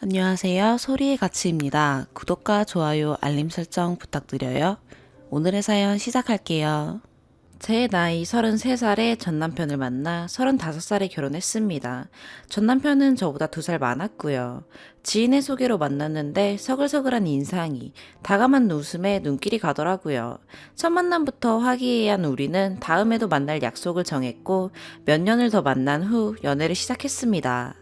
안녕하세요. 소리의 가치입니다. 구독과 좋아요, 알림 설정 부탁드려요. 오늘의 사연 시작할게요. 제 나이 33살에 전 남편을 만나 35살에 결혼했습니다. 전 남편은 저보다 2살 많았고요. 지인의 소개로 만났는데 서글서글한 인상이 다감한 웃음에 눈길이 가더라고요. 첫 만남부터 화기애애한 우리는 다음에도 만날 약속을 정했고 몇 년을 더 만난 후 연애를 시작했습니다.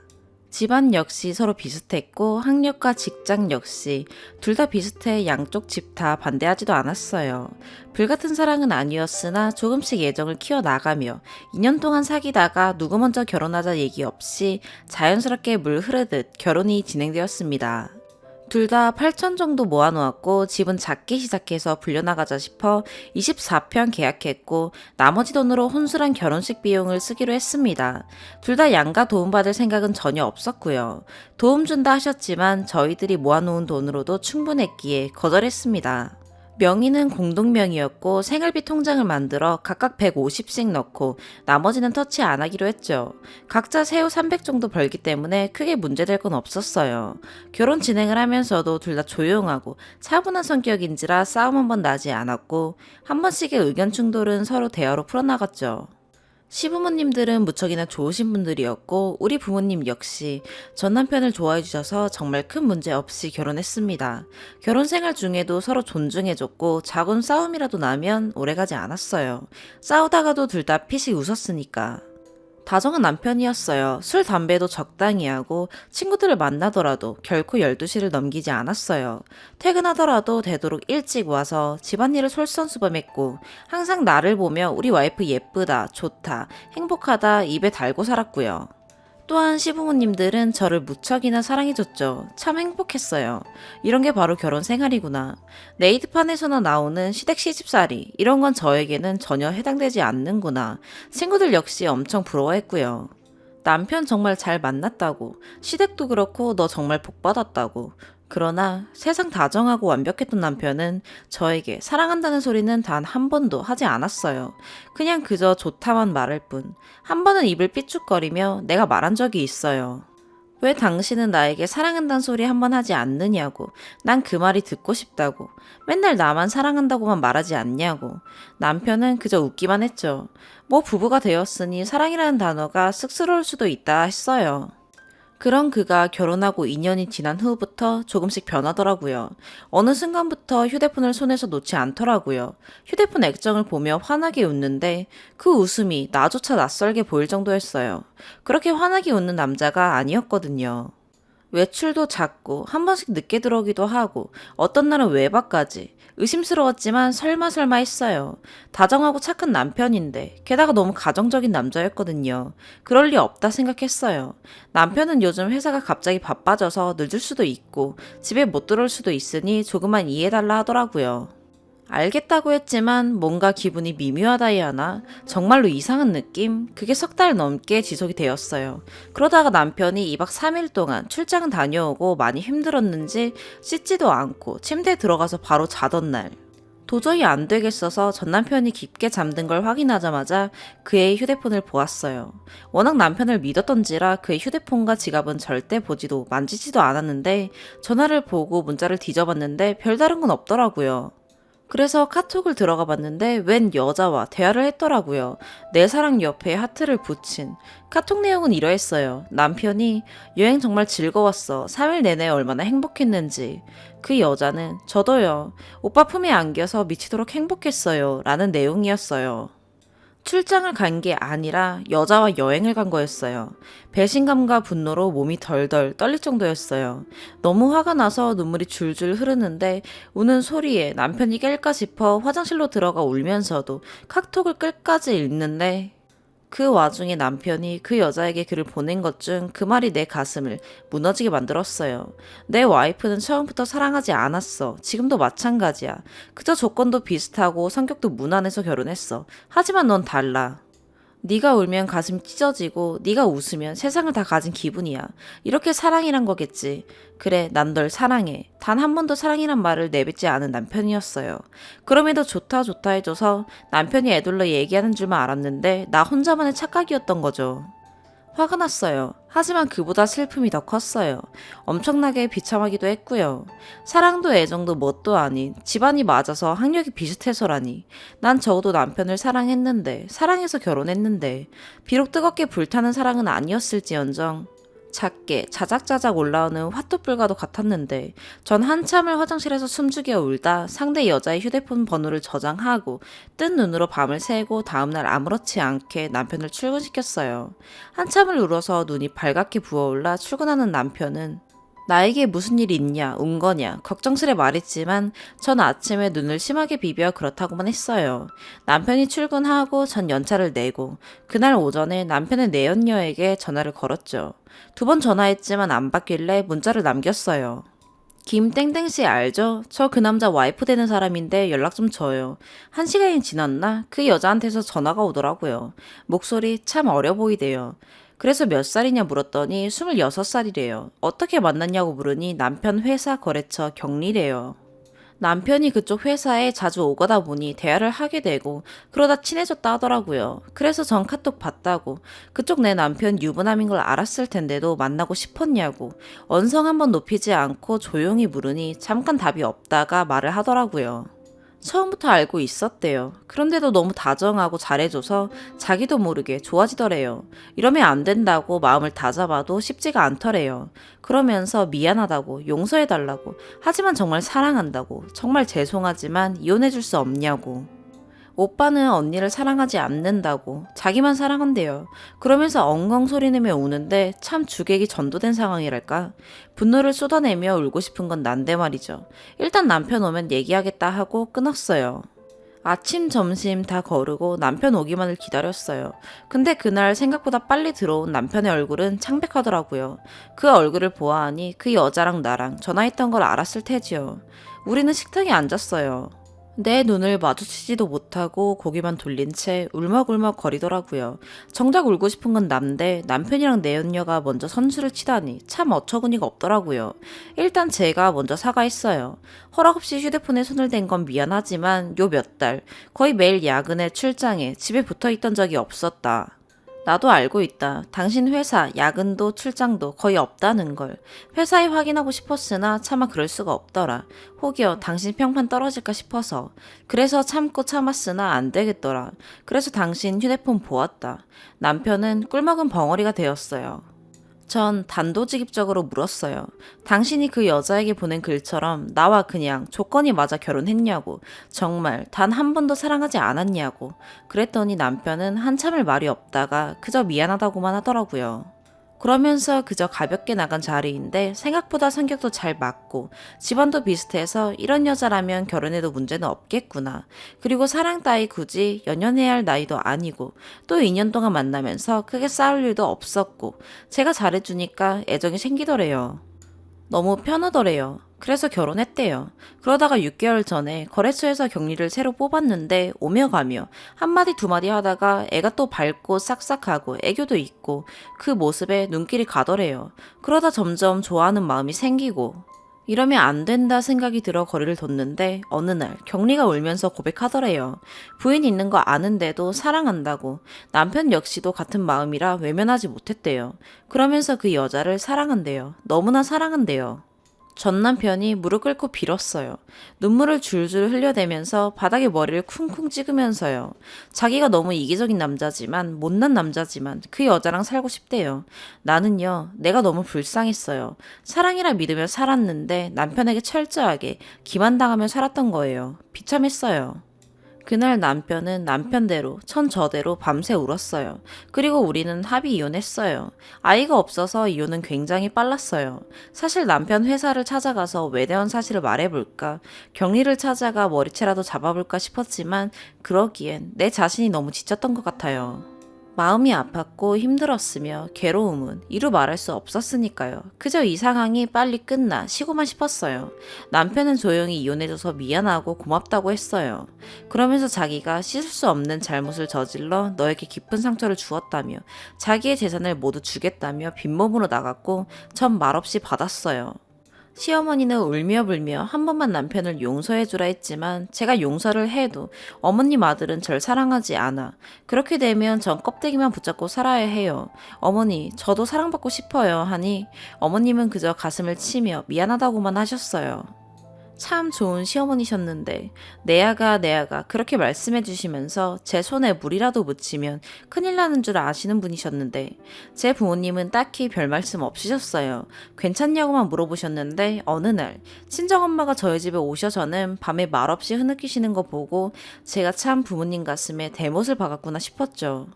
집안 역시 서로 비슷했고 학력과 직장 역시 둘 다 비슷해 양쪽 집 다 반대하지도 않았어요. 불같은 사랑은 아니었으나 조금씩 애정을 키워나가며 2년 동안 사귀다가 누구 먼저 결혼하자 얘기 없이 자연스럽게 물 흐르듯 결혼이 진행되었습니다. 둘 다 8천 정도 모아놓았고 집은 작게 시작해서 불려나가자 싶어 24평 계약했고 나머지 돈으로 혼술한 결혼식 비용을 쓰기로 했습니다. 둘 다 양가 도움받을 생각은 전혀 없었고요. 도움 준다 하셨지만 저희들이 모아놓은 돈으로도 충분했기에 거절했습니다. 명의는 공동명의였고 생활비 통장을 만들어 각각 150씩 넣고 나머지는 터치 안 하기로 했죠. 각자 세후 300 정도 벌기 때문에 크게 문제될 건 없었어요. 결혼 진행을 하면서도 둘 다 조용하고 차분한 성격인지라 싸움 한 번 나지 않았고 한 번씩의 의견 충돌은 서로 대화로 풀어나갔죠. 시부모님들은 무척이나 좋으신 분들이었고 우리 부모님 역시 전 남편을 좋아해 주셔서 정말 큰 문제 없이 결혼했습니다. 결혼 생활 중에도 서로 존중해줬고 작은 싸움이라도 나면 오래가지 않았어요. 싸우다가도 둘 다 피식 웃었으니까. 다정한 남편이었어요. 술, 담배도 적당히 하고 친구들을 만나더라도 결코 12시를 넘기지 않았어요. 퇴근하더라도 되도록 일찍 와서 집안일을 솔선수범했고 항상 나를 보며 우리 와이프 예쁘다, 좋다, 행복하다 입에 달고 살았고요. 또한 시부모님들은 저를 무척이나 사랑해줬죠. 참 행복했어요. 이런 게 바로 결혼 생활이구나. 네이트판에서나 나오는 시댁 시집살이 이런 건 저에게는 전혀 해당되지 않는구나. 친구들 역시 엄청 부러워했고요. 남편 정말 잘 만났다고. 시댁도 그렇고 너 정말 복 받았다고. 그러나 세상 다정하고 완벽했던 남편은 저에게 사랑한다는 소리는 단 한 번도 하지 않았어요. 그냥 그저 좋다만 말할 뿐. 한 번은 입을 삐죽거리며 내가 말한 적이 있어요. 왜 당신은 나에게 사랑한다는 소리 한 번 하지 않느냐고. 난 그 말이 듣고 싶다고. 맨날 나만 사랑한다고만 말하지 않냐고. 남편은 그저 웃기만 했죠. 뭐 부부가 되었으니 사랑이라는 단어가 쑥스러울 수도 있다 했어요. 그런 그가 결혼하고 2년이 지난 후부터 조금씩 변하더라고요. 어느 순간부터 휴대폰을 손에서 놓지 않더라고요. 휴대폰 액정을 보며 환하게 웃는데 그 웃음이 나조차 낯설게 보일 정도였어요. 그렇게 환하게 웃는 남자가 아니었거든요. 외출도 잦고 한 번씩 늦게 들어오기도 하고 어떤 날은 외박까지 의심스러웠지만 설마 했어요. 다정하고 착한 남편인데 게다가 너무 가정적인 남자였거든요. 그럴 리 없다 생각했어요. 남편은 요즘 회사가 갑자기 바빠져서 늦을 수도 있고 집에 못 들어올 수도 있으니 조금만 이해해달라 하더라고요. 알겠다고 했지만 뭔가 기분이 미묘하다 해야 하나? 정말로 이상한 느낌? 그게 3달 넘게 지속이 되었어요. 그러다가 남편이 2박 3일 동안 출장은 다녀오고 많이 힘들었는지 씻지도 않고 침대에 들어가서 바로 자던 날. 도저히 안 되겠어서 전 남편이 깊게 잠든 걸 확인하자마자 그의 휴대폰을 보았어요. 워낙 남편을 믿었던지라 그의 휴대폰과 지갑은 절대 보지도 만지지도 않았는데 전화를 보고 문자를 뒤져봤는데 별다른 건 없더라고요. 그래서 카톡을 들어가 봤는데 웬 여자와 대화를 했더라고요. 내 사랑 옆에 하트를 붙인. 카톡 내용은 이러했어요. 남편이 여행 정말 즐거웠어. 3일 내내 얼마나 행복했는지. 그 여자는 저도요. 오빠 품에 안겨서 미치도록 행복했어요. 라는 내용이었어요. 출장을 간 게 아니라 여자와 여행을 간 거였어요. 배신감과 분노로 몸이 덜덜 떨릴 정도였어요. 너무 화가 나서 눈물이 줄줄 흐르는데 우는 소리에 남편이 깰까 싶어 화장실로 들어가 울면서도 카톡을 끝까지 읽는데 그 와중에 남편이 그 여자에게 글을 보낸 것 중 그 말이 내 가슴을 무너지게 만들었어요. 내 와이프는 처음부터 사랑하지 않았어. 지금도 마찬가지야. 그저 조건도 비슷하고 성격도 무난해서 결혼했어. 하지만 넌 달라. 네가 울면 가슴이 찢어지고 네가 웃으면 세상을 다 가진 기분이야. 이렇게 사랑이란 거겠지. 그래, 난 널 사랑해. 단 한 번도 사랑이란 말을 내뱉지 않은 남편이었어요. 그럼에도 좋다 해줘서 남편이 애둘러 얘기하는 줄만 알았는데 나 혼자만의 착각이었던 거죠. 화가 났어요. 하지만 그보다 슬픔이 더 컸어요. 엄청나게 비참하기도 했고요. 사랑도 애정도 뭣도 아닌 집안이 맞아서 학력이 비슷해서라니. 난 적어도 남편을 사랑했는데, 사랑해서 결혼했는데, 비록 뜨겁게 불타는 사랑은 아니었을지언정 작게 자작자작 올라오는 화투불과도 같았는데 전 한참을 화장실에서 숨죽여 울다 상대 여자의 휴대폰 번호를 저장하고 뜬 눈으로 밤을 새고 다음날 아무렇지 않게 남편을 출근시켰어요. 한참을 울어서 눈이 발갛게 부어올라 출근하는 남편은 나에게 무슨 일 있냐, 운 거냐, 걱정스레 말했지만 전 아침에 눈을 심하게 비벼 그렇다고만 했어요. 남편이 출근하고 전 연차를 내고 그날 오전에 남편의 내연녀에게 전화를 걸었죠. 2번 전화했지만 안 받길래 문자를 남겼어요. 김땡땡씨 알죠? 저 그 남자 와이프 되는 사람인데 연락 좀 줘요. 1시간이 지났나? 그 여자한테서 전화가 오더라고요. 목소리 참 어려 보이대요. 그래서 몇 살이냐 물었더니 26살이래요. 어떻게 만났냐고 물으니 남편 회사 거래처 경리래요. 남편이 그쪽 회사에 자주 오거다 보니 대화를 하게 되고 그러다 친해졌다 하더라고요. 그래서 전 카톡 봤다고 그쪽 내 남편 유부남인 걸 알았을 텐데도 만나고 싶었냐고 언성 한번 높이지 않고 조용히 물으니 잠깐 답이 없다가 말을 하더라고요. 처음부터 알고 있었대요. 그런데도 너무 다정하고 잘해줘서 자기도 모르게 좋아지더래요. 이러면 안 된다고 마음을 다잡아도 쉽지가 않더래요. 그러면서 미안하다고 용서해달라고 하지만 정말 사랑한다고 정말 죄송하지만 이혼해줄 수 없냐고. 오빠는 언니를 사랑하지 않는다고 자기만 사랑한대요. 그러면서 엉엉 소리내며 우는데 참 주객이 전도된 상황이랄까. 분노를 쏟아내며 울고 싶은 건 난데 말이죠. 일단 남편 오면 얘기하겠다 하고 끊었어요. 아침, 점심 다 거르고 남편 오기만을 기다렸어요. 근데 그날 생각보다 빨리 들어온 남편의 얼굴은 창백하더라고요. 그 얼굴을 보아하니 그 여자랑 나랑 전화했던 걸 알았을 테지요. 우리는 식탁에 앉았어요. 내 눈을 마주치지도 못하고 고개만 돌린 채 울먹울먹 거리더라고요. 정작 울고 싶은 건 남인데 남편이랑 내연녀가 먼저 선수를 치다니 참 어처구니가 없더라고요. 일단 제가 먼저 사과했어요. 허락 없이 휴대폰에 손을 댄 건 미안하지만 요 몇 달 거의 매일 야근에 출장에 집에 붙어있던 적이 없었다. 나도 알고 있다. 당신 회사 야근도 출장도 거의 없다는 걸. 회사에 확인하고 싶었으나 차마 그럴 수가 없더라. 혹여 당신 평판 떨어질까 싶어서. 그래서 참고 참았으나 안 되겠더라. 그래서 당신 휴대폰 보았다. 남편은 꿀먹은 벙어리가 되었어요. 전 단도직입적으로 물었어요. 당신이 그 여자에게 보낸 글처럼 나와 그냥 조건이 맞아 결혼했냐고. 정말 단 한 번도 사랑하지 않았냐고. 그랬더니 남편은 한참을 말이 없다가 그저 미안하다고만 하더라고요. 그러면서 그저 가볍게 나간 자리인데 생각보다 성격도 잘 맞고 집안도 비슷해서 이런 여자라면 결혼해도 문제는 없겠구나. 그리고 사랑 따위 굳이 연연해야 할 나이도 아니고 또 2년 동안 만나면서 크게 싸울 일도 없었고 제가 잘해주니까 애정이 생기더래요. 너무 편하더래요. 그래서 결혼했대요. 그러다가 6개월 전에 거래소에서 격리를 새로 뽑았는데 오며 가며 한마디 두마디 하다가 애가 또 밝고 싹싹하고 애교도 있고 그 모습에 눈길이 가더래요. 그러다 점점 좋아하는 마음이 생기고 이러면 안 된다 생각이 들어 거리를 뒀는데 어느 날 경리가 울면서 고백하더래요. 부인 있는 거 아는데도 사랑한다고. 남편 역시도 같은 마음이라 외면하지 못했대요. 그러면서 그 여자를 사랑한대요. 너무나 사랑한대요. 전 남편이 무릎 꿇고 빌었어요. 눈물을 줄줄 흘려대면서 바닥에 머리를 쿵쿵 찍으면서요. 자기가 너무 이기적인 남자지만 못난 남자지만 그 여자랑 살고 싶대요. 나는요, 내가 너무 불쌍했어요. 사랑이라 믿으며 살았는데 남편에게 철저하게 기만당하며 살았던 거예요. 비참했어요. 그날 남편은 남편대로 천저대로 밤새 울었어요. 그리고 우리는 합의 이혼했어요. 아이가 없어서 이혼은 굉장히 빨랐어요. 사실 남편 회사를 찾아가서 외대한 사실을 말해볼까, 격리를 찾아가 머리채라도 잡아볼까 싶었지만 그러기엔 내 자신이 너무 지쳤던 것 같아요. 마음이 아팠고 힘들었으며 괴로움은 이루 말할 수 없었으니까요. 그저 이 상황이 빨리 끝나 쉬고만 싶었어요. 남편은 조용히 이혼해줘서 미안하고 고맙다고 했어요. 그러면서 자기가 씻을 수 없는 잘못을 저질러 너에게 깊은 상처를 주었다며 자기의 재산을 모두 주겠다며 빈몸으로 나갔고 전 말없이 받았어요. 시어머니는 울며 불며 한 번만 남편을 용서해주라 했지만 제가 용서를 해도 어머님 아들은 절 사랑하지 않아. 그렇게 되면 전 껍데기만 붙잡고 살아야 해요. 어머니, 저도 사랑받고 싶어요 하니 어머님은 그저 가슴을 치며 미안하다고만 하셨어요. 참 좋은 시어머니셨는데 내 아가 그렇게 말씀해 주시면서 제 손에 물이라도 묻히면 큰일 나는 줄 아시는 분이셨는데 제 부모님은 딱히 별 말씀 없으셨어요. 괜찮냐고만 물어보셨는데 어느 날 친정엄마가 저희 집에 오셔서는 밤에 말없이 흐느끼시는 거 보고 제가 참 부모님 가슴에 대못을 박았구나 싶었죠.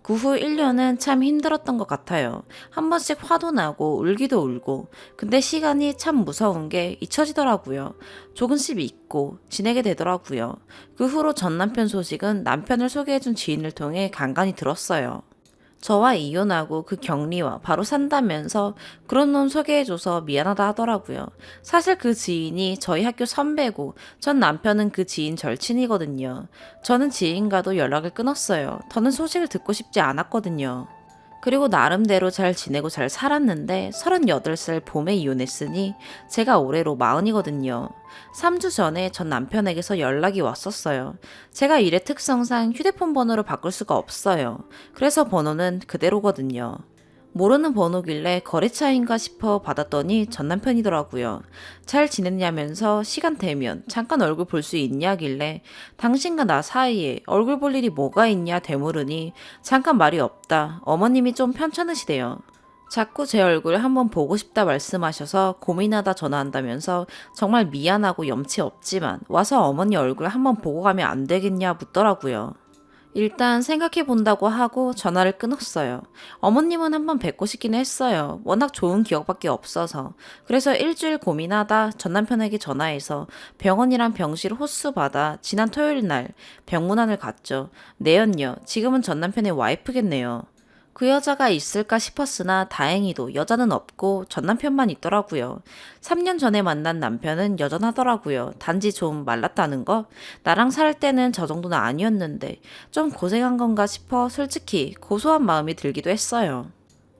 그 후 1년은 참 힘들었던 것 같아요. 한 번씩 화도 나고 울기도 울고. 근데 시간이 참 무서운 게 잊혀지더라고요. 조금씩 잊고 지내게 되더라고요. 그 후로 전 남편 소식은 남편을 소개해준 지인을 통해 간간히 들었어요. 저와 이혼하고 그 격리와 바로 산다면서 그런 놈 소개해줘서 미안하다 하더라고요. 사실 그 지인이 저희 학교 선배고 전 남편은 그 지인 절친이거든요. 저는 지인과도 연락을 끊었어요. 더는 소식을 듣고 싶지 않았거든요. 그리고 나름대로 잘 지내고 잘 살았는데 38살 봄에 이혼했으니 제가 올해로 40이거든요. 3주 전에 전 남편에게서 연락이 왔었어요. 제가 일의 특성상 휴대폰 번호를 바꿀 수가 없어요. 그래서 번호는 그대로거든요. 모르는 번호길래 거래처인가 싶어 받았더니 전 남편이더라고요. 잘 지냈냐면서 시간 되면 잠깐 얼굴 볼 수 있냐길래 당신과 나 사이에 얼굴 볼 일이 뭐가 있냐 되물으니 잠깐 말이 없다. 어머님이 좀 편찮으시대요. 자꾸 제 얼굴 한번 보고 싶다 말씀하셔서 고민하다 전화한다면서 정말 미안하고 염치 없지만 와서 어머니 얼굴 한번 보고 가면 안 되겠냐 묻더라고요. 일단 생각해 본다고 하고 전화를 끊었어요. 어머님은 한번 뵙고 싶긴 했어요. 워낙 좋은 기억밖에 없어서. 그래서 일주일 고민하다 전 남편에게 전화해서 병원이랑 병실 호수 받아 지난 토요일 날 병문안을 갔죠. 네연녀, 지금은 전 남편의 와이프겠네요. 그 여자가 있을까 싶었으나 다행히도 여자는 없고 전 남편만 있더라고요. 3년 전에 만난 남편은 여전하더라고요. 단지 좀 말랐다는 거? 나랑 살 때는 저 정도는 아니었는데 좀 고생한 건가 싶어 솔직히 고소한 마음이 들기도 했어요.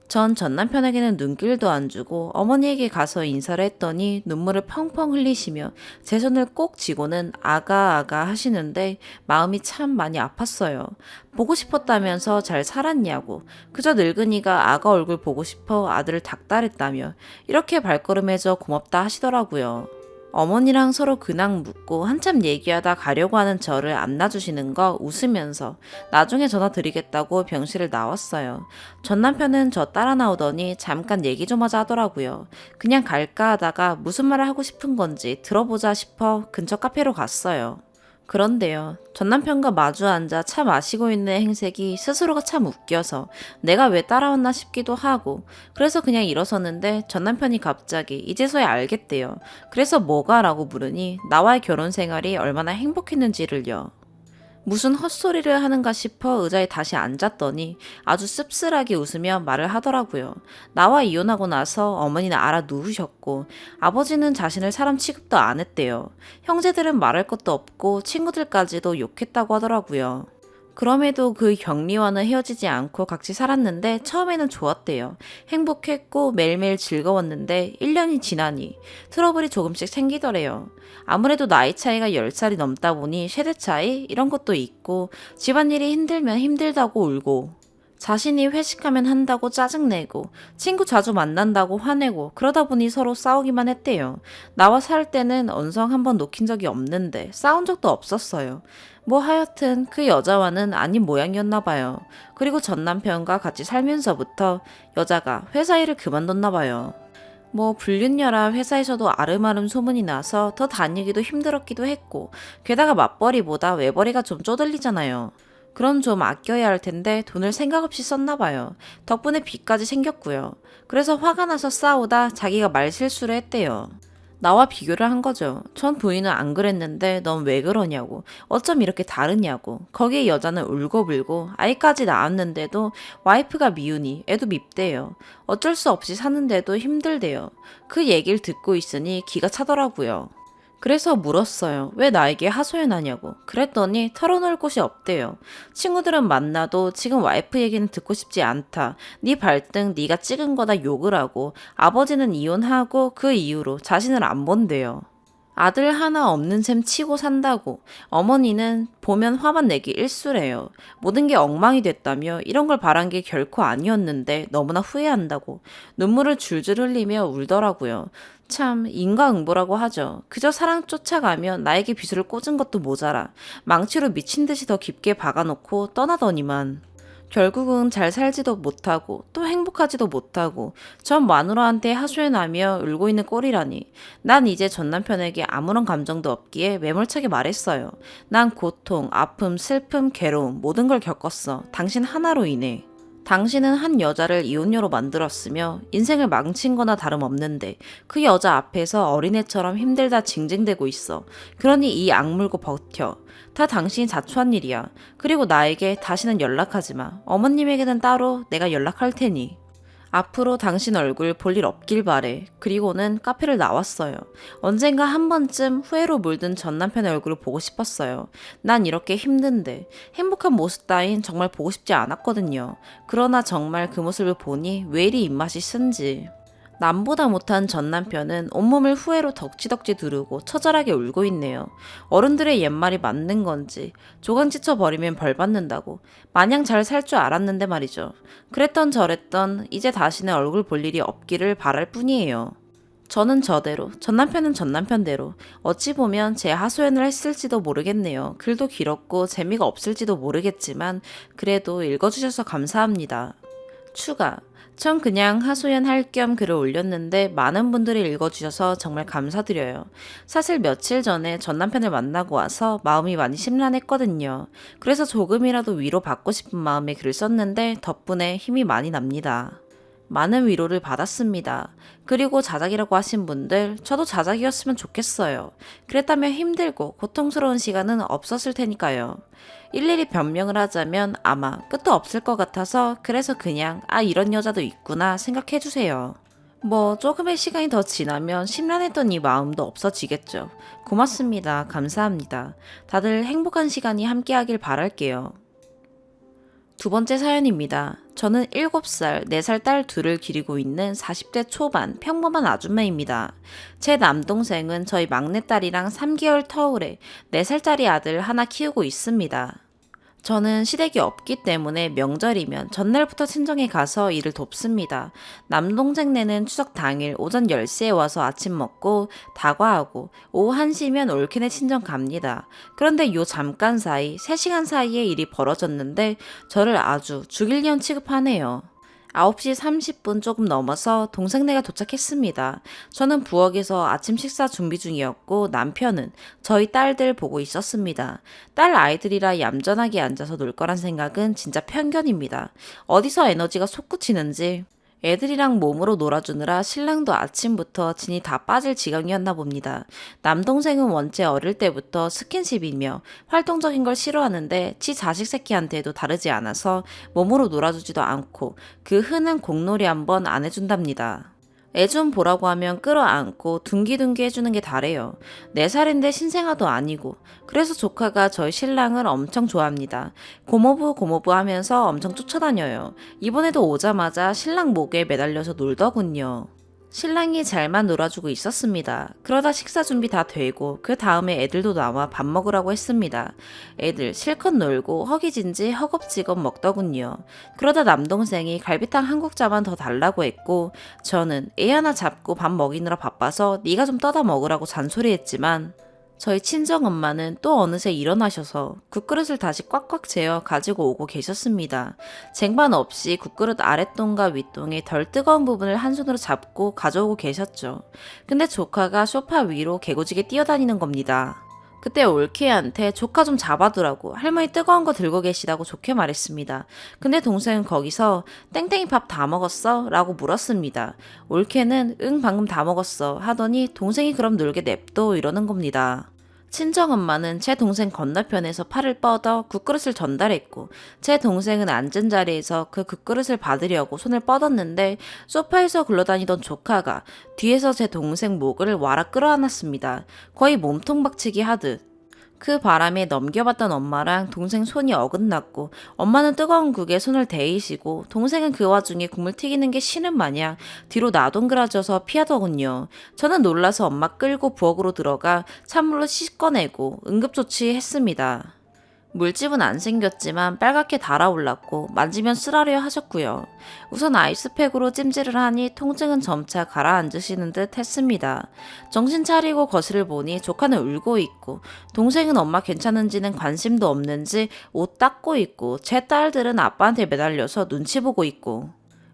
전 남편에게는 눈길도 안 주고 어머니에게 가서 인사를 했더니 눈물을 펑펑 흘리시며 제 손을 꼭 쥐고는 아가 하시는데 마음이 참 많이 아팠어요. 보고 싶었다면서 잘 살았냐고, 그저 늙은이가 아가 얼굴 보고 싶어 아들을 닥달했다며 이렇게 발걸음해줘 고맙다 하시더라고요. 어머니랑 서로 근황 묻고 한참 얘기하다 가려고 하는 저를 안 놔주시는 거 웃으면서 나중에 전화 드리겠다고 병실을 나왔어요. 전 남편은 저 따라 나오더니 잠깐 얘기 좀 하자 하더라고요. 그냥 갈까 하다가 무슨 말을 하고 싶은 건지 들어보자 싶어 근처 카페로 갔어요. 그런데요, 전 남편과 마주 앉아 차 마시고 있는 행색이 스스로가 참 웃겨서 내가 왜 따라왔나 싶기도 하고, 그래서 그냥 일어섰는데 전 남편이 갑자기 이제서야 알겠대요. 그래서 뭐가? 라고 물으니 나와의 결혼 생활이 얼마나 행복했는지를요. 무슨 헛소리를 하는가 싶어 의자에 다시 앉았더니 아주 씁쓸하게 웃으며 말을 하더라고요. 나와 이혼하고 나서 어머니는 알아 누우셨고 아버지는 자신을 사람 취급도 안 했대요. 형제들은 말할 것도 없고 친구들까지도 욕했다고 하더라고요. 그럼에도 그 격리와는 헤어지지 않고 같이 살았는데 처음에는 좋았대요. 행복했고 매일매일 즐거웠는데 1년이 지나니 트러블이 조금씩 생기더래요. 아무래도 나이 차이가 10살이 넘다 보니 세대 차이 이런 것도 있고 집안일이 힘들면 힘들다고 울고 자신이 회식하면 한다고 짜증내고 친구 자주 만난다고 화내고 그러다 보니 서로 싸우기만 했대요. 나와 살 때는 언성 한번 놓긴 적이 없는데 싸운 적도 없었어요. 뭐 하여튼 그 여자와는 아닌 모양이었나 봐요. 그리고 전 남편과 같이 살면서부터 여자가 회사 일을 그만뒀나 봐요. 뭐 불륜녀라 회사에서도 아름아름 소문이 나서 더 다니기도 힘들었기도 했고 게다가 맞벌이보다 외벌이가 좀 쪼들리잖아요. 그럼 좀 아껴야 할 텐데 돈을 생각 없이 썼나 봐요. 덕분에 빚까지 생겼고요. 그래서 화가 나서 싸우다 자기가 말실수를 했대요. 나와 비교를 한 거죠. 전 부인은 안 그랬는데 넌 왜 그러냐고. 어쩜 이렇게 다르냐고. 거기에 여자는 울고불고 아이까지 낳았는데도 와이프가 미우니 애도 밉대요. 어쩔 수 없이 사는데도 힘들대요. 그 얘기를 듣고 있으니 기가 차더라고요. 그래서 물었어요. 왜 나에게 하소연하냐고. 그랬더니 털어놓을 곳이 없대요. 친구들은 만나도 지금 와이프 얘기는 듣고 싶지 않다. 네 발등 네가 찍은 거다 욕을 하고 아버지는 이혼하고 그 이후로 자신을 안 본대요. 아들 하나 없는 셈 치고 산다고. 어머니는 보면 화만 내기 일쑤래요. 모든 게 엉망이 됐다며 이런 걸 바란 게 결코 아니었는데 너무나 후회한다고. 눈물을 줄줄 흘리며 울더라고요. 참 인과응보라고 하죠. 그저 사랑 쫓아가면 나에게 비수를 꽂은 것도 모자라 망치로 미친 듯이 더 깊게 박아놓고 떠나더니만. 결국은 잘 살지도 못하고 또 행복하지도 못하고 전 마누라한테 하소연하며 울고 있는 꼴이라니. 난 이제 전 남편에게 아무런 감정도 없기에 매몰차게 말했어요. 난 고통, 아픔, 슬픔, 괴로움 모든 걸 겪었어. 당신 하나로 인해. 당신은 한 여자를 이혼녀로 만들었으며 인생을 망친 거나 다름없는데 그 여자 앞에서 어린애처럼 힘들다 징징대고 있어. 그러니 이 악물고 버텨. 다 당신이 자초한 일이야. 그리고 나에게 다시는 연락하지 마. 어머님에게는 따로 내가 연락할 테니. 앞으로 당신 얼굴 볼 일 없길 바래. 그리고는 카페를 나왔어요. 언젠가 한 번쯤 후회로 물든 전 남편의 얼굴을 보고 싶었어요. 난 이렇게 힘든데 행복한 모습 따윈 정말 보고 싶지 않았거든요. 그러나 정말 그 모습을 보니 왜 이리 입맛이 쓴지. 남보다 못한 전 남편은 온몸을 후회로 덕지덕지 두르고 처절하게 울고 있네요. 어른들의 옛말이 맞는 건지 조강 지쳐버리면 벌 받는다고 마냥 잘 살 줄 알았는데 말이죠. 그랬던 저랬던 이제 다시는 얼굴 볼 일이 없기를 바랄 뿐이에요. 저는 저대로, 전 남편은 전 남편대로 어찌 보면 제 하소연을 했을지도 모르겠네요. 글도 길었고 재미가 없을지도 모르겠지만 그래도 읽어주셔서 감사합니다. 추가. 전 그냥 하소연 할 겸 글을 올렸는데 많은 분들이 읽어주셔서 정말 감사드려요. 사실 며칠 전에 전 남편을 만나고 와서 마음이 많이 심란했거든요. 그래서 조금이라도 위로받고 싶은 마음에 글을 썼는데 덕분에 힘이 많이 납니다. 많은 위로를 받았습니다. 그리고 자작이라고 하신 분들, 저도 자작이었으면 좋겠어요. 그랬다면 힘들고 고통스러운 시간은 없었을 테니까요. 일일이 변명을 하자면 아마 끝도 없을 것 같아서 그래서 그냥 이런 여자도 있구나 생각해주세요. 뭐 조금의 시간이 더 지나면 심란했던 이 마음도 없어지겠죠. 고맙습니다. 감사합니다. 다들 행복한 시간이 함께하길 바랄게요. 두 번째 사연입니다. 저는 7살, 4살 딸 둘을 기르고 있는 40대 초반 평범한 아줌마입니다. 제 남동생은 저희 막내딸이랑 3개월 터울에 4살짜리 아들 하나 키우고 있습니다. 저는 시댁이 없기 때문에 명절이면 전날부터 친정에 가서 일을 돕습니다. 남동생네는 추석 당일 오전 10시에 와서 아침 먹고 다과하고 오후 1시면 올케네 친정 갑니다. 그런데 요 잠깐 사이 3시간 사이에 일이 벌어졌는데 저를 아주 죽일년 취급하네요. 9시 30분 조금 넘어서 동생네가 도착했습니다. 저는 부엌에서 아침 식사 준비 중이었고 남편은 저희 딸들 보고 있었습니다. 딸 아이들이라 얌전하게 앉아서 놀 거란 생각은 진짜 편견입니다. 어디서 에너지가 솟구치는지. 애들이랑 몸으로 놀아주느라 신랑도 아침부터 진이 다 빠질 지경이었나 봅니다. 남동생은 원체 어릴 때부터 스킨십이며 활동적인 걸 싫어하는데 지 자식 새끼한테도 다르지 않아서 몸으로 놀아주지도 않고 그 흔한 공놀이 한번 안 해준답니다. 애 좀 보라고 하면 끌어안고 둥기둥기 해주는 게 다래요. 4살인데 신생아도 아니고. 그래서 조카가 저희 신랑을 엄청 좋아합니다. 고모부 하면서 엄청 쫓아다녀요. 이번에도 오자마자 신랑 목에 매달려서 놀더군요. 신랑이 잘만 놀아주고 있었습니다. 그러다 식사 준비 다 되고 그 다음에 애들도 나와 밥 먹으라고 했습니다. 애들 실컷 놀고 허기진지 허겁지겁 먹더군요. 그러다 남동생이 갈비탕 한 국자만 더 달라고 했고 저는 애 하나 잡고 밥 먹이느라 바빠서 네가 좀 떠다 먹으라고 잔소리했지만 저희 친정엄마는 또 어느새 일어나셔서 국그릇을 다시 꽉꽉 재어 가지고 오고 계셨습니다. 쟁반 없이 국그릇 아랫동과 윗동의 덜 뜨거운 부분을 한 손으로 잡고 가져오고 계셨죠. 근데 조카가 소파 위로 개고지게 뛰어다니는 겁니다. 그때 올케한테 조카 좀 잡아두라고 할머니 뜨거운 거 들고 계시다고 좋게 말했습니다. 근데 동생은 거기서 땡땡이 밥 다 먹었어? 라고 물었습니다. 올케는 응 방금 다 먹었어 하더니 동생이 그럼 놀게 냅둬 이러는 겁니다. 친정엄마는 제 동생 건너편에서 팔을 뻗어 국그릇을 전달했고 제 동생은 앉은 자리에서 그 국그릇을 받으려고 손을 뻗었는데 소파에서 굴러다니던 조카가 뒤에서 제 동생 목을 와라 끌어안았습니다. 거의 몸통 박치기 하듯. 그 바람에 넘겨봤던 엄마랑 동생 손이 어긋났고 엄마는 뜨거운 국에 손을 데이시고 동생은 그 와중에 국물 튀기는 게 쉬는 마냥 뒤로 나동그라져서 피하더군요. 저는 놀라서 엄마 끌고 부엌으로 들어가 찬물로 씻어내고 응급조치했습니다. 물집은 안 생겼지만 빨갛게 달아올랐고 만지면 쓰라려 하셨고요. 우선 아이스팩으로 찜질을 하니 통증은 점차 가라앉으시는 듯 했습니다. 정신 차리고 거실을 보니 조카는 울고 있고 동생은 엄마 괜찮은지는 관심도 없는지 옷 닦고 있고 제 딸들은 아빠한테 매달려서 눈치 보고 있고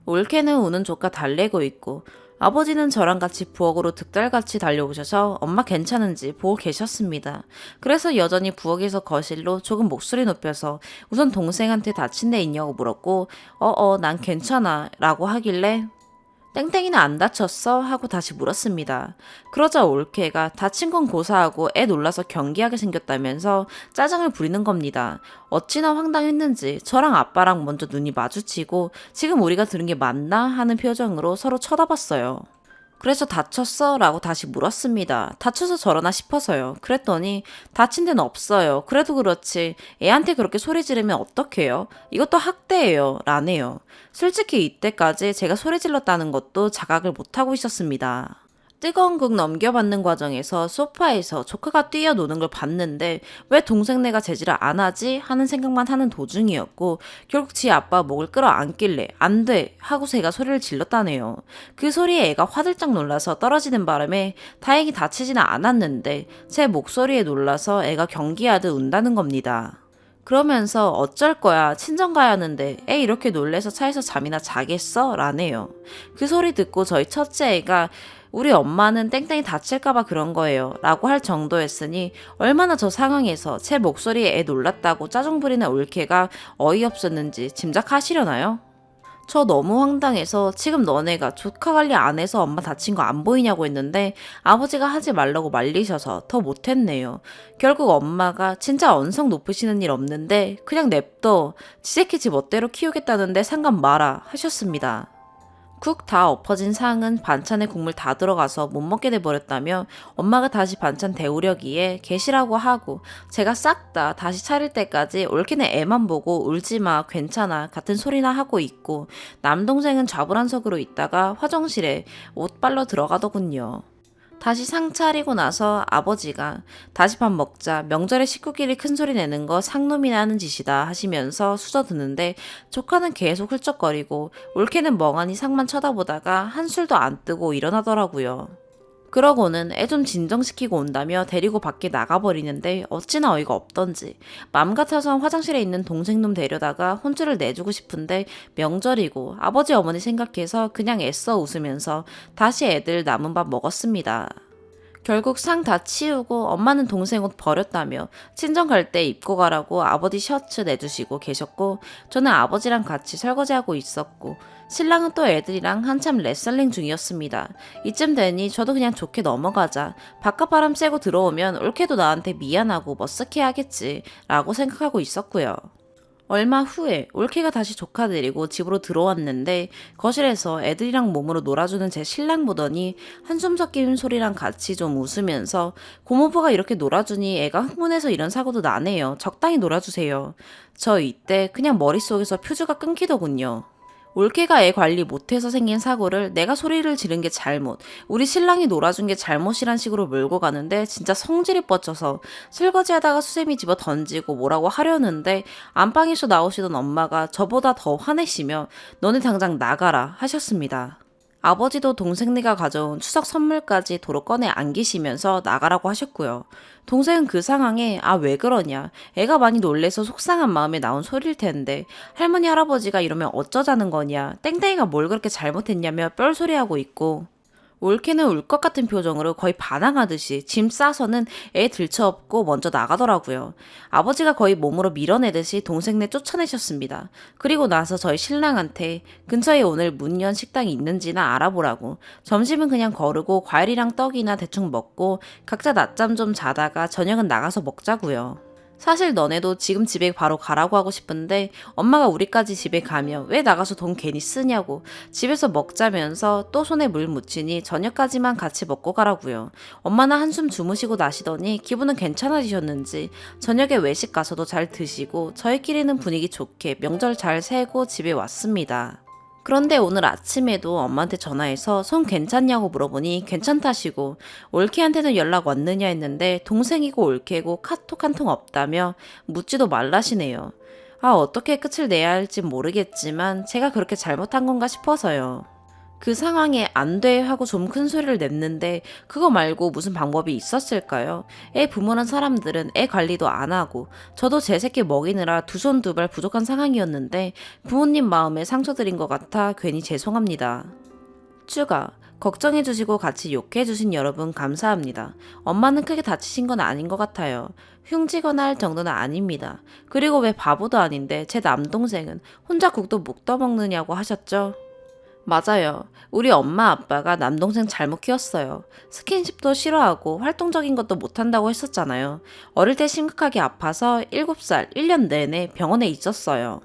올케는 우는 조카 달래고 있고 아버지는 저랑 같이 부엌으로 득달같이 달려오셔서 엄마 괜찮은지 보고 계셨습니다. 그래서 여전히 부엌에서 거실로 조금 목소리 높여서 우선 동생한테 다친 데 있냐고 물었고 난 괜찮아 라고 하길래 땡땡이는 안 다쳤어? 하고 다시 물었습니다. 그러자 올케가 다친 건 고사하고 애 놀라서 경기하게 생겼다면서 짜증을 부리는 겁니다. 어찌나 황당했는지 저랑 아빠랑 먼저 눈이 마주치고 지금 우리가 들은 게 맞나 하는 표정으로 서로 쳐다봤어요. 그래서 다쳤어? 라고 다시 물었습니다. 다쳐서 저러나 싶어서요. 그랬더니 다친 데는 없어요. 그래도 그렇지 애한테 그렇게 소리 지르면 어떡해요? 이것도 학대예요. 라네요. 솔직히 이때까지 제가 소리 질렀다는 것도 자각을 못하고 있었습니다. 뜨거운 국 넘겨받는 과정에서 소파에서 조카가 뛰어노는 걸 봤는데 왜 동생네가 제지를 안 하지 하는 생각만 하는 도중이었고 결국 지 아빠 목을 끌어안길래 안 돼 하고 제가 소리를 질렀다네요. 그 소리에 애가 화들짝 놀라서 떨어지는 바람에 다행히 다치지는 않았는데 제 목소리에 놀라서 애가 경기하듯 운다는 겁니다. 그러면서 어쩔 거야 친정 가야 하는데 애 이렇게 놀래서 차에서 잠이나 자겠어? 라네요. 그 소리 듣고 저희 첫째 애가 우리 엄마는 땡땡이 다칠까봐 그런 거예요 라고 할 정도였으니 얼마나 저 상황에서 제 목소리에 애 놀랐다고 짜증 부리는 올케가 어이없었는지 짐작하시려나요? 저 너무 황당해서 지금 너네가 조카 관리 안 해서 엄마 다친 거 안 보이냐고 했는데 아버지가 하지 말라고 말리셔서 더 못했네요. 결국 엄마가 진짜 언성 높으시는 일 없는데 그냥 냅둬 지새끼 지 멋대로 키우겠다는데 상관 마라 하셨습니다. 국 다 엎어진 상은 반찬에 국물 다 들어가서 못 먹게 돼버렸다며 엄마가 다시 반찬 데우려기에 계시라고 하고 제가 싹 다 다시 차릴 때까지 올케는 애만 보고 울지마 괜찮아 같은 소리나 하고 있고 남동생은 좌불안석으로 있다가 화장실에 옷 빨러 들어가더군요. 다시 상 차리고 나서 아버지가 다시 밥 먹자 명절에 식구끼리 큰소리 내는 거 상놈이나 하는 짓이다 하시면서 수저드는데 조카는 계속 훌쩍거리고 올케는 멍하니 상만 쳐다보다가 한술도 안 뜨고 일어나더라고요. 그러고는 애 좀 진정시키고 온다며 데리고 밖에 나가버리는데 어찌나 어이가 없던지 맘 같아선 화장실에 있는 동생놈 데려다가 혼쭐을 내주고 싶은데 명절이고 아버지 어머니 생각해서 그냥 애써 웃으면서 다시 애들 남은 밥 먹었습니다. 결국 상 다 치우고 엄마는 동생 옷 버렸다며 친정 갈 때 입고 가라고 아버지 셔츠 내주시고 계셨고 저는 아버지랑 같이 설거지하고 있었고 신랑은 또 애들이랑 한참 레슬링 중이었습니다. 이쯤 되니 저도 그냥 좋게 넘어가자 바깥바람 쐬고 들어오면 올케도 나한테 미안하고 머쓱해 하겠지 라고 생각하고 있었고요. 얼마 후에 올케가 다시 조카 데리고 집으로 들어왔는데 거실에서 애들이랑 몸으로 놀아주는 제 신랑 보더니 한숨 섞인 소리랑 같이 좀 웃으면서 고모부가 이렇게 놀아주니 애가 흥분해서 이런 사고도 나네요. 적당히 놀아주세요. 저 이때 그냥 머릿속에서 퓨즈가 끊기더군요. 올케가 애 관리 못해서 생긴 사고를 내가 소리를 지른 게 잘못, 우리 신랑이 놀아준 게 잘못이란 식으로 몰고 가는데 진짜 성질이 뻗쳐서 설거지하다가 수세미 집어 던지고 뭐라고 하려는데 안방에서 나오시던 엄마가 저보다 더 화내시며 너네 당장 나가라 하셨습니다. 아버지도 동생네가 가져온 추석 선물까지 도로 꺼내 안기시면서 나가라고 하셨고요. 동생은 그 상황에 왜 그러냐 애가 많이 놀래서 속상한 마음에 나온 소리일 텐데 할머니 할아버지가 이러면 어쩌자는 거냐 땡땡이가 뭘 그렇게 잘못했냐며 뻘소리하고 있고 올케는 울 것 같은 표정으로 거의 반항하듯이 짐 싸서는 애 들쳐업고 먼저 나가더라고요. 아버지가 거의 몸으로 밀어내듯이 동생네 쫓아내셨습니다. 그리고 나서 저희 신랑한테 근처에 오늘 문 연 식당이 있는지나 알아보라고, 점심은 그냥 거르고 과일이랑 떡이나 대충 먹고 각자 낮잠 좀 자다가 저녁은 나가서 먹자고요. 사실 너네도 지금 집에 바로 가라고 하고 싶은데 엄마가 우리까지 집에 가면 왜 나가서 돈 괜히 쓰냐고 집에서 먹자면서 또 손에 물 묻히니 저녁까지만 같이 먹고 가라고요. 엄마는 한숨 주무시고 나시더니 기분은 괜찮아지셨는지 저녁에 외식 가서도 잘 드시고 저희끼리는 분위기 좋게 명절 잘 새고 집에 왔습니다. 그런데 오늘 아침에도 엄마한테 전화해서 손 괜찮냐고 물어보니 괜찮다시고, 올케한테는 연락 왔느냐 했는데 동생이고 올케고 카톡 한 통 없다며 묻지도 말라시네요. 아, 어떻게 끝을 내야 할지 모르겠지만 제가 그렇게 잘못한 건가 싶어서요. 그 상황에 안 돼 하고 좀 큰 소리를 냈는데 그거 말고 무슨 방법이 있었을까요? 애 부모는 사람들은 애 관리도 안 하고 저도 제 새끼 먹이느라 두 손 두 발 부족한 상황이었는데 부모님 마음에 상처 드린 것 같아 괜히 죄송합니다. 추가 걱정해주시고 같이 욕해주신 여러분 감사합니다. 엄마는 크게 다치신 건 아닌 것 같아요. 흉지거나 할 정도는 아닙니다. 그리고 왜 바보도 아닌데 제 남동생은 혼자 국도 못 떠먹느냐고 하셨죠? 맞아요. 우리 엄마 아빠가 남동생 잘못 키웠어요. 스킨십도 싫어하고 활동적인 것도 못한다고 했었잖아요. 어릴 때 심각하게 아파서 7살 1년 내내 병원에 있었어요.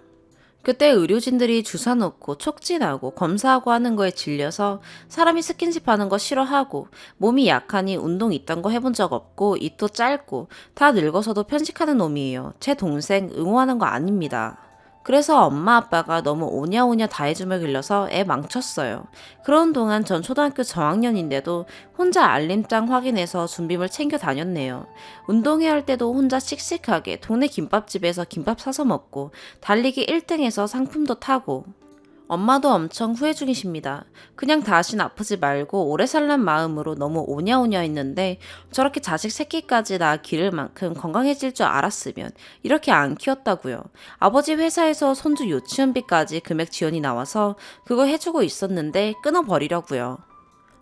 그때 의료진들이 주사 놓고 촉진하고 검사하고 하는 거에 질려서 사람이 스킨십 하는 거 싫어하고 몸이 약하니 운동 이딴 거 해본 적 없고 입도 짧고 다 늙어서도 편식하는 놈이에요. 제 동생 응원하는 거 아닙니다. 그래서 엄마 아빠가 너무 오냐오냐 다 해주며 길러서 애 망쳤어요. 그런 동안 전 초등학교 저학년인데도 혼자 알림장 확인해서 준비물 챙겨 다녔네요. 운동회 할 때도 혼자 씩씩하게 동네 김밥집에서 김밥 사서 먹고 달리기 1등해서 상품도 타고. 엄마도 엄청 후회 중이십니다. 그냥 다신 아프지 말고 오래 살란 마음으로 너무 오냐오냐 했는데 저렇게 자식 새끼까지 낳아 기를 만큼 건강해질 줄 알았으면 이렇게 안 키웠다고요. 아버지 회사에서 손주 유치원비까지 금액 지원이 나와서 그거 해주고 있었는데 끊어버리려고요.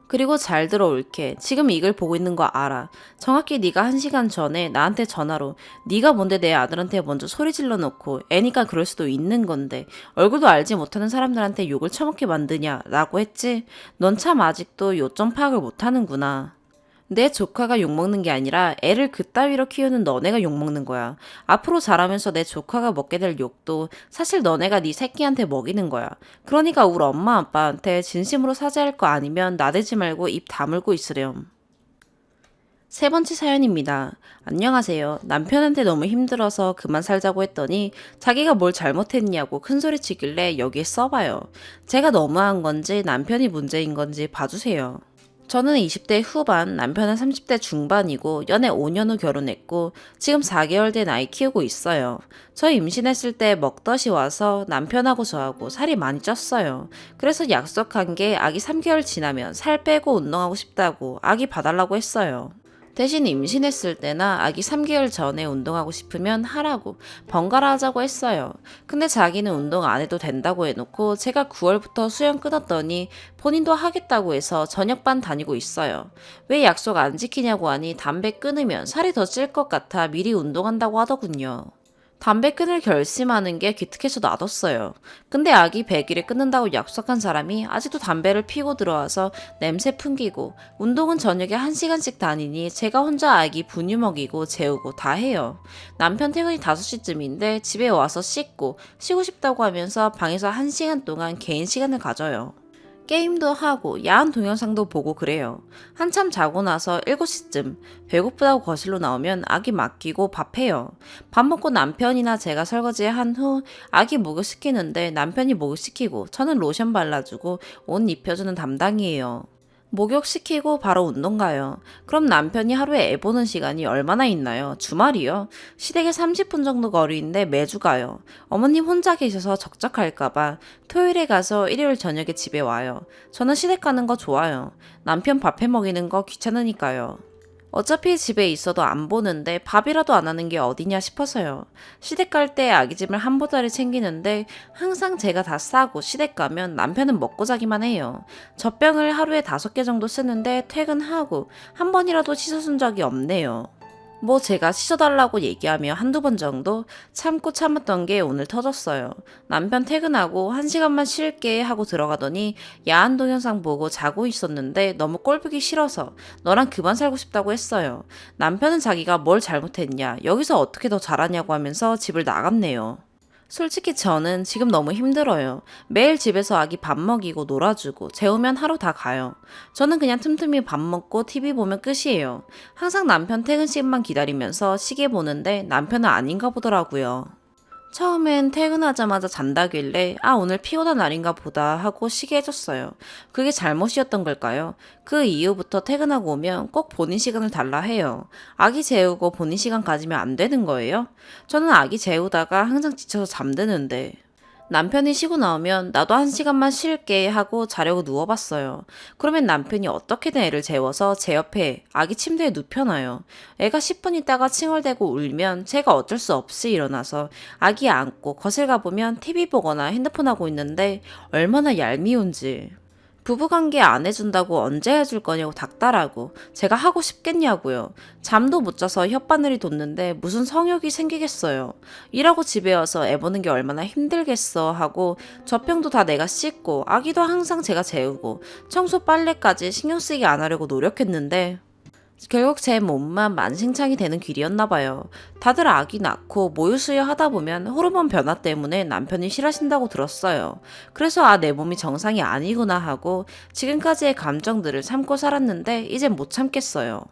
그리고 잘 들어 올게. 지금 이걸 보고 있는 거 알아. 정확히 네가 1시간 전에 나한테 전화로 네가 뭔데 내 아들한테 먼저 소리 질러 놓고 애니까 그럴 수도 있는 건데 얼굴도 알지 못하는 사람들한테 욕을 처먹게 만드냐 라고 했지. 넌 참 아직도 요점 파악을 못하는구나. 내 조카가 욕먹는 게 아니라 애를 그따위로 키우는 너네가 욕먹는 거야. 앞으로 자라면서 내 조카가 먹게 될 욕도 사실 너네가 네 새끼한테 먹이는 거야. 그러니까 우리 엄마 아빠한테 진심으로 사죄할 거 아니면 나대지 말고 입 다물고 있으렴. 세 번째 사연입니다. 안녕하세요. 남편한테 너무 힘들어서 그만 살자고 했더니 자기가 뭘 잘못했냐고 큰소리 치길래 여기에 써봐요. 제가 너무한 건지 남편이 문제인 건지 봐주세요. 저는 20대 후반, 남편은 30대 중반이고 연애 5년 후 결혼했고 지금 4개월 된 아이 키우고 있어요. 저 임신했을 때 먹덧이 와서 남편하고 저하고 살이 많이 쪘어요. 그래서 약속한 게 아기 3개월 지나면 살 빼고 운동하고 싶다고 아기 봐달라고 했어요. 대신 임신했을 때나 아기 3개월 전에 운동하고 싶으면 하라고 번갈아 하자고 했어요. 근데 자기는 운동 안 해도 된다고 해놓고 제가 9월부터 수영 끊었더니 본인도 하겠다고 해서 저녁반 다니고 있어요. 왜 약속 안 지키냐고 하니 담배 끊으면 살이 더 찔 것 같아 미리 운동한다고 하더군요. 담배 끊을 결심하는 게 기특해서 놔뒀어요. 근데 아기 100일에 끊는다고 약속한 사람이 아직도 담배를 피고 들어와서 냄새 풍기고 운동은 저녁에 1시간씩 다니니 제가 혼자 아기 분유 먹이고 재우고 다 해요. 남편 퇴근이 5시쯤인데 집에 와서 씻고 쉬고 싶다고 하면서 방에서 1시간 동안 개인 시간을 가져요. 게임도 하고 야한 동영상도 보고 그래요. 한참 자고 나서 7시쯤 배고프다고 거실로 나오면 아기 맡기고 밥해요. 밥 먹고 남편이나 제가 설거지 한 후 아기 목욕시키는데 남편이 목욕시키고 저는 로션 발라주고 옷 입혀주는 담당이에요. 목욕시키고 바로 운동 가요. 그럼 남편이 하루에 애 보는 시간이 얼마나 있나요? 주말이요? 시댁에 30분 정도 거리인데 매주 가요. 어머님 혼자 계셔서 적적할까봐 토요일에 가서 일요일 저녁에 집에 와요. 저는 시댁 가는 거 좋아요. 남편 밥해 먹이는 거 귀찮으니까요. 어차피 집에 있어도 안 보는데 밥이라도 안 하는 게 어디냐 싶어서요. 시댁 갈 때 아기짐을 한 보따리 챙기는데 항상 제가 다 싸고 시댁 가면 남편은 먹고 자기만 해요. 젖병을 하루에 5개 정도 쓰는데 퇴근하고 한 번이라도 씻어준 적이 없네요. 뭐 제가 씻어달라고 얘기하며 한두 번 정도 참고 참았던 게 오늘 터졌어요. 남편 퇴근하고 1시간만 쉴게 하고 들어가더니 야한 동영상 보고 자고 있었는데 너무 꼴보기 싫어서 너랑 그만 살고 싶다고 했어요. 남편은 자기가 뭘 잘못했냐, 여기서 어떻게 더 잘하냐고 하면서 집을 나갔네요. 솔직히 저는 지금 너무 힘들어요. 매일 집에서 아기 밥 먹이고 놀아주고 재우면 하루 다 가요. 저는 그냥 틈틈이 밥 먹고 TV 보면 끝이에요. 항상 남편 퇴근 시간만 기다리면서 시계 보는데 남편은 아닌가 보더라고요. 처음엔 퇴근하자마자 잔다길래 오늘 피곤한 날인가 보다 하고 쉬게 해줬어요. 그게 잘못이었던 걸까요? 그 이후부터 퇴근하고 오면 꼭 본인 시간을 달라 해요. 아기 재우고 본인 시간 가지면 안 되는 거예요? 저는 아기 재우다가 항상 지쳐서 잠드는데 남편이 쉬고 나오면 나도 1시간만 쉴게 하고 자려고 누워봤어요. 그러면 남편이 어떻게든 애를 재워서 제 옆에 아기 침대에 눕혀놔요. 애가 10분 있다가 칭얼대고 울면 제가 어쩔 수 없이 일어나서 아기 안고 거실 가보면 TV 보거나 핸드폰 하고 있는데 얼마나 얄미운지. 부부관계 안 해준다고 언제 해줄 거냐고 닥달하고 제가 하고 싶겠냐고요. 잠도 못 자서 혓바늘이 돋는데 무슨 성욕이 생기겠어요. 일하고 집에 와서 애 보는 게 얼마나 힘들겠어 하고 젖병도 다 내가 씻고 아기도 항상 제가 재우고 청소 빨래까지 신경 쓰게 안 하려고 노력했는데 결국 제 몸만 만신창이 되는 길이었나 봐요. 다들 아기 낳고 모유 수유 하다 보면 호르몬 변화 때문에 남편이 싫어하신다고 들었어요. 그래서 내 몸이 정상이 아니구나 하고 지금까지의 감정들을 참고 살았는데 이젠 못 참겠어요.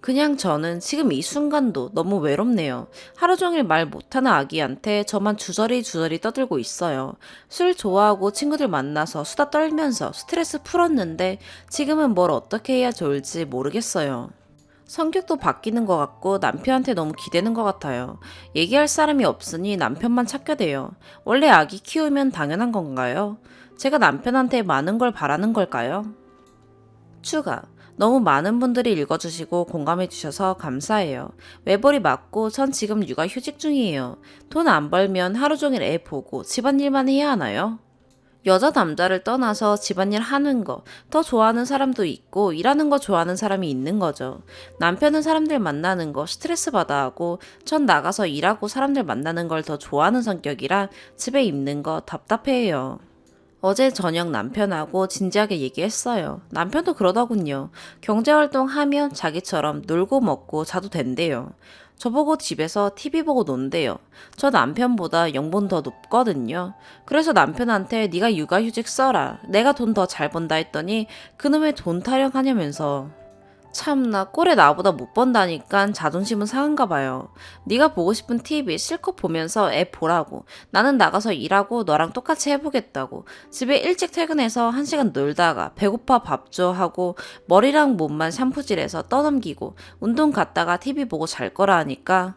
그냥 저는 지금 이 순간도 너무 외롭네요. 하루 종일 말 못하는 아기한테 저만 주저리 떠들고 있어요. 술 좋아하고 친구들 만나서 수다 떨면서 스트레스 풀었는데 지금은 뭘 어떻게 해야 좋을지 모르겠어요. 성격도 바뀌는 것 같고 남편한테 너무 기대는 것 같아요. 얘기할 사람이 없으니 남편만 찾게 돼요. 원래 아기 키우면 당연한 건가요? 제가 남편한테 많은 걸 바라는 걸까요? 추가. 너무 많은 분들이 읽어주시고 공감해주셔서 감사해요. 외벌이 맞고 전 지금 육아휴직 중이에요. 돈 안 벌면 하루 종일 애 보고 집안일만 해야 하나요? 여자 남자를 떠나서 집안일 하는 거 더 좋아하는 사람도 있고 일하는 거 좋아하는 사람이 있는 거죠. 남편은 사람들 만나는 거 스트레스 받아 하고 전 나가서 일하고 사람들 만나는 걸 더 좋아하는 성격이라 집에 있는 거 답답해해요. 어제 저녁 남편하고 진지하게 얘기했어요. 남편도 그러더군요. 경제활동 하면 자기처럼 놀고 먹고 자도 된대요. 저보고 집에서 TV 보고 논대요. 저 남편보다 연봉 더 높거든요. 그래서 남편한테 네가 육아휴직 써라. 내가 돈 더 잘 번다 했더니 그놈의 돈 타령하냐면서. 참나 꼴에 나보다 못 번다니까 자존심은 상한가 봐요. 네가 보고 싶은 TV 실컷 보면서 애 보라고. 나는 나가서 일하고 너랑 똑같이 해보겠다고. 집에 일찍 퇴근해서 1시간 놀다가 배고파 밥 줘 하고 머리랑 몸만 샴푸질해서 떠넘기고 운동 갔다가 TV 보고 잘 거라 하니까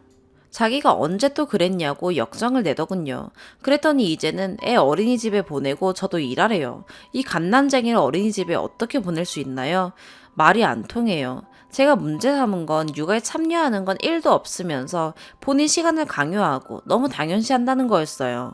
자기가 언제 또 그랬냐고 역정을 내더군요. 그랬더니 이제는 애 어린이집에 보내고 저도 일하래요. 이 갓난쟁이를 어린이집에 어떻게 보낼 수 있나요? 말이 안 통해요. 제가 문제 삼은 건 육아에 참여하는 건 1도 없으면서 본인 시간을 강요하고 너무 당연시한다는 거였어요.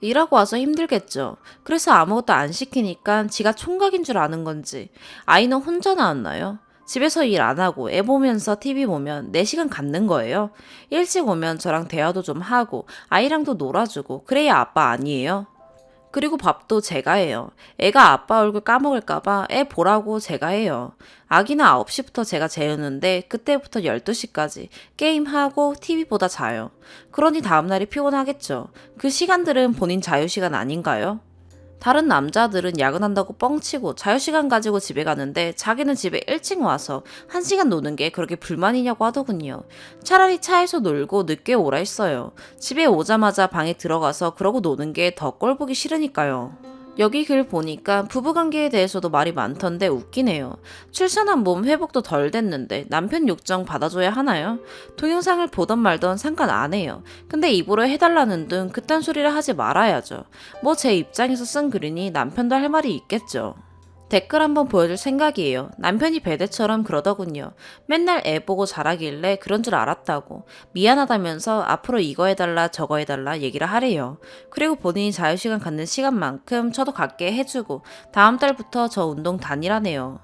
일하고 와서 힘들겠죠. 그래서 아무것도 안 시키니까 지가 총각인 줄 아는 건지. 아이는 혼자 낳았나요? 집에서 일 안 하고 애 보면서 TV 보면 4시간 갖는 거예요? 일찍 오면 저랑 대화도 좀 하고 아이랑도 놀아주고 그래야 아빠 아니에요? 그리고 밥도 제가 해요. 애가 아빠 얼굴 까먹을까봐 애 보라고 제가 해요. 아기는 9시부터 제가 재우는데 그때부터 12시까지 게임하고 TV 보다 자요. 그러니 다음날이 피곤하겠죠. 그 시간들은 본인 자유시간 아닌가요? 다른 남자들은 야근한다고 뻥치고 자유시간 가지고 집에 가는데 자기는 집에 일찍 와서 1시간 노는 게 그렇게 불만이냐고 하더군요. 차라리 차에서 놀고 늦게 오라 했어요. 집에 오자마자 방에 들어가서 그러고 노는 게 더 꼴보기 싫으니까요. 여기 글 보니까 부부관계에 대해서도 말이 많던데 웃기네요. 출산한 몸 회복도 덜 됐는데 남편 욕정 받아줘야 하나요? 동영상을 보던 말던 상관 안 해요. 근데 입으로 해달라는 등 그딴 소리를 하지 말아야죠. 뭐 제 입장에서 쓴 글이니 남편도 할 말이 있겠죠. 댓글 한번 보여줄 생각이에요. 남편이 배대처럼 그러더군요. 맨날 애 보고 자라길래 그런 줄 알았다고. 미안하다면서 앞으로 이거 해달라 저거 해달라 얘기를 하래요. 그리고 본인이 자유시간 갖는 시간만큼 저도 갖게 해주고 다음 달부터 저 운동 다니라네요.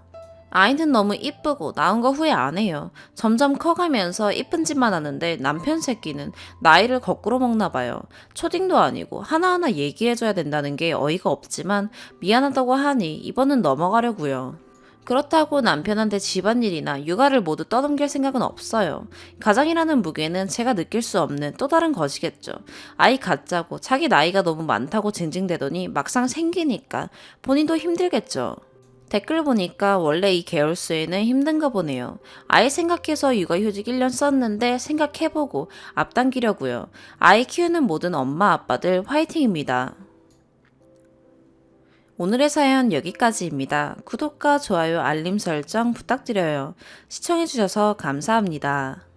아이는 너무 이쁘고 낳은 거 후회 안 해요. 점점 커가면서 이쁜 짓만 하는데 남편 새끼는 나이를 거꾸로 먹나 봐요. 초딩도 아니고 하나하나 얘기해줘야 된다는 게 어이가 없지만 미안하다고 하니 이번은 넘어가려고요. 그렇다고 남편한테 집안일이나 육아를 모두 떠넘길 생각은 없어요. 가장이라는 무게는 제가 느낄 수 없는 또 다른 것이겠죠. 아이 갖자고 자기 나이가 너무 많다고 징징대더니 막상 생기니까 본인도 힘들겠죠. 댓글 보니까 원래 이 계열수에는 힘든가 보네요. 아이 생각해서 육아휴직 1년 썼는데 생각해보고 앞당기려고요. 아이 키우는 모든 엄마 아빠들 화이팅입니다. 오늘의 사연 여기까지입니다. 구독과 좋아요 알림 설정 부탁드려요. 시청해주셔서 감사합니다.